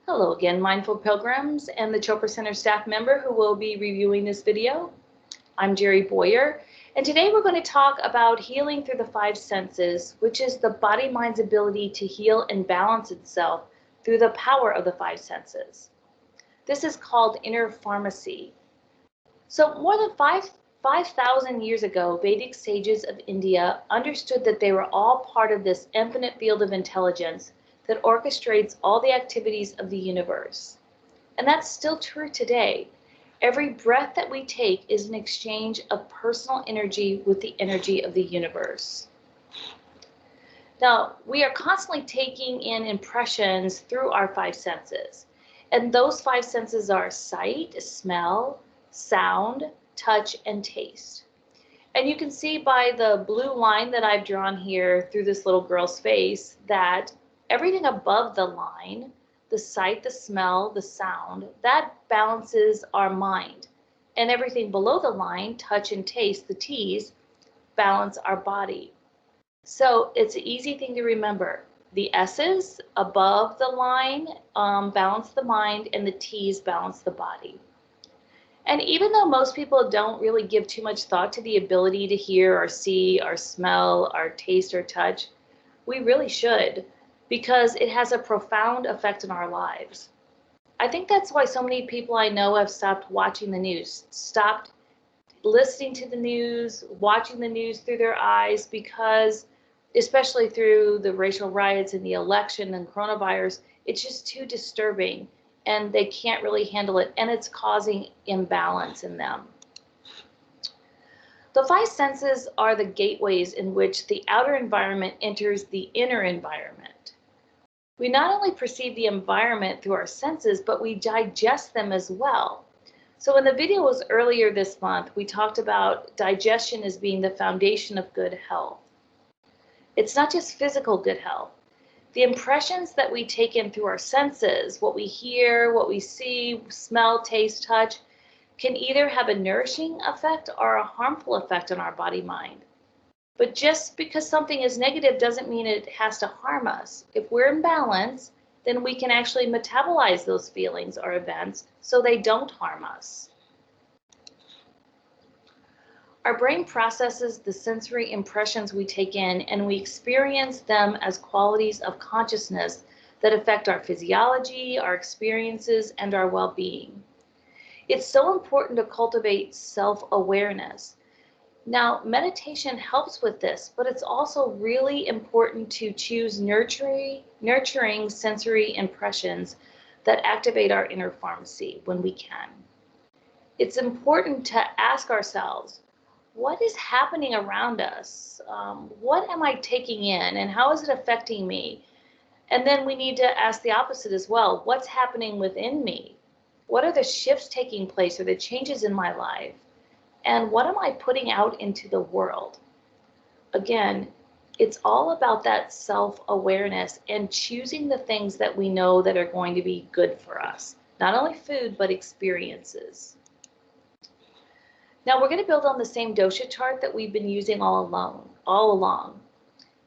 Hello again, Mindful Pilgrims and the Chopra Center staff member who will be reviewing this video. I'm Jerry Boyer, and today we're going to talk about healing through the five senses, which is the body-mind's ability to heal and balance itself through the power of the five senses. This is called inner pharmacy. So more than 5,000 years ago, Vedic sages of India understood that they were all part of this infinite field of intelligence that orchestrates all the activities of the universe. And that's still true today. Every breath that we take is an exchange of personal energy with the energy of the universe. Now, we are constantly taking in impressions through our five senses. And those five senses are sight, smell, sound, touch, and taste. And you can see by the blue line that I've drawn here through this little girl's face that everything above the line, the sight, the smell, the sound, that balances our mind. And everything below the line, touch and taste, the T's, balance our body. So it's an easy thing to remember. The S's above the line balance the mind, and the T's balance the body. And even though most people don't really give too much thought to the ability to hear or see or smell or taste or touch, we really should, because it has a profound effect on our lives. I think that's why so many people I know have stopped watching the news, stopped listening to the news, watching the news through their eyes, because especially through the racial riots and the election and coronavirus, it's just too disturbing and they can't really handle it, and it's causing imbalance in them. The five senses are the gateways in which the outer environment enters the inner environment. We not only perceive the environment through our senses, but we digest them as well. So in the videos earlier this month, we talked about digestion as being the foundation of good health. It's not just physical good health. The impressions that we take in through our senses, what we hear, what we see, smell, taste, touch, can either have a nourishing effect or a harmful effect on our body-mind. But just because something is negative doesn't mean it has to harm us. If we're in balance, then we can actually metabolize those feelings or events so they don't harm us. Our brain processes the sensory impressions we take in, and we experience them as qualities of consciousness that affect our physiology, our experiences, and our well-being. It's so important to cultivate self-awareness. Now, meditation helps with this, but it's also really important to choose nurturing sensory impressions that activate our inner pharmacy when we can. It's important to ask ourselves, what is happening around us? What am I taking in, and how is it affecting me? And then we need to ask the opposite as well. What's happening within me? What are the shifts taking place or the changes in my life? And what am I putting out into the world? Again, it's all about that self-awareness and choosing the things that we know that are going to be good for us. Not only food, but experiences. Now we're going to build on the same dosha chart that we've been using all along.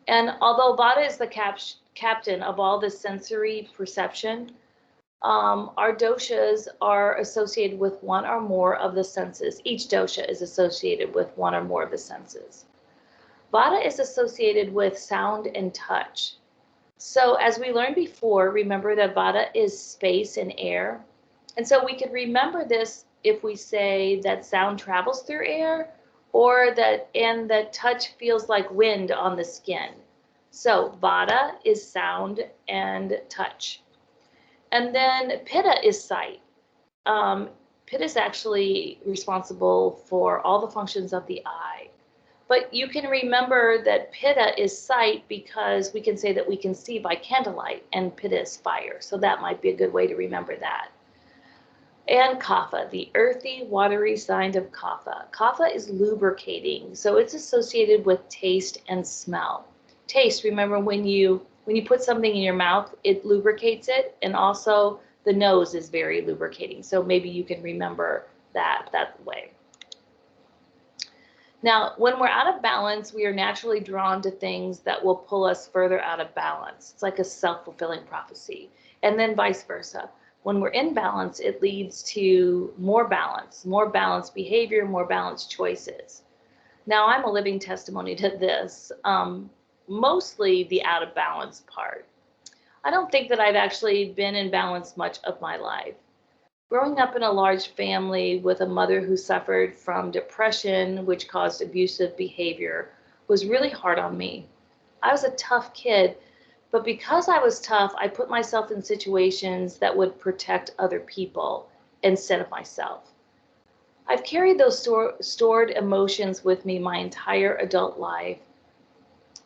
And although Vata is the captain of all the sensory perception, our doshas are associated with one or more of the senses. Each dosha is associated with one or more of the senses. Vata is associated with sound and touch. So as we learned before, remember that Vata is space and air. And so we could remember this if we say that sound travels through air, or that touch feels like wind on the skin. So Vata is sound and touch. And then Pitta is sight. Pitta is actually responsible for all the functions of the eye. But you can remember that Pitta is sight because we can say that we can see by candlelight, and Pitta is fire. So that might be a good way to remember that. And Kapha, the earthy, watery sign of Kapha. Kapha is lubricating, so it's associated with taste and smell. Taste, remember when you put something in your mouth, it lubricates it, and also the nose is very lubricating. So maybe you can remember that way. Now, when we're out of balance, we are naturally drawn to things that will pull us further out of balance. It's like a self-fulfilling prophecy. And then vice versa. When we're in balance, it leads to more balanced behavior, more balanced choices. Now, I'm a living testimony to this, mostly the out of balance part. I don't think that I've actually been in balance much of my life. Growing up in a large family with a mother who suffered from depression, which caused abusive behavior, was really hard on me. I was a tough kid, but because I was tough, I put myself in situations that would protect other people instead of myself. I've carried those stored emotions with me my entire adult life.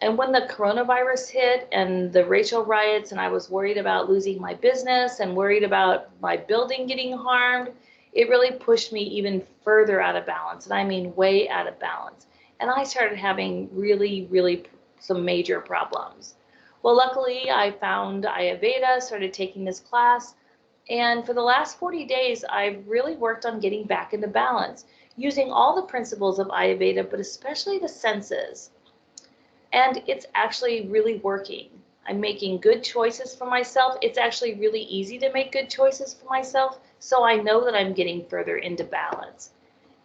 And when the coronavirus hit and the racial riots, and I was worried about losing my business and worried about my building getting harmed, it really pushed me even further out of balance. And I mean, way out of balance. And I started having really some major problems. Well, luckily, I found Ayurveda, started taking this class. And for the last 40 days, I've really worked on getting back into balance, using all the principles of Ayurveda, but especially the senses. And it's actually really working. I'm making good choices for myself. It's actually really easy to make good choices for myself. So I know that I'm getting further into balance.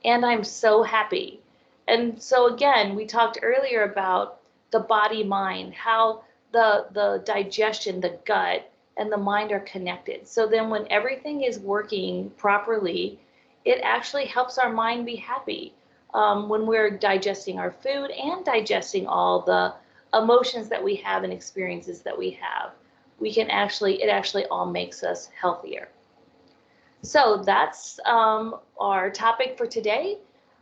And I'm so happy. And so again, we talked earlier about the body mind, how the digestion, the gut, and the mind are connected. So then when everything is working properly, it actually helps our mind be happy. When we're digesting our food and digesting all the emotions that we have and experiences that we have, it actually all makes us healthier. So that's our topic for today.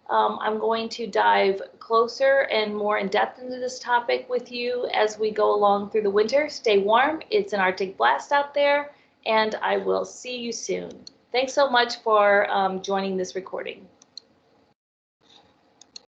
I'm going to dive closer and more in depth into this topic with you as we go along through the winter. Stay warm. It's an Arctic blast out there, and I will see you soon. Thanks so much for joining this recording.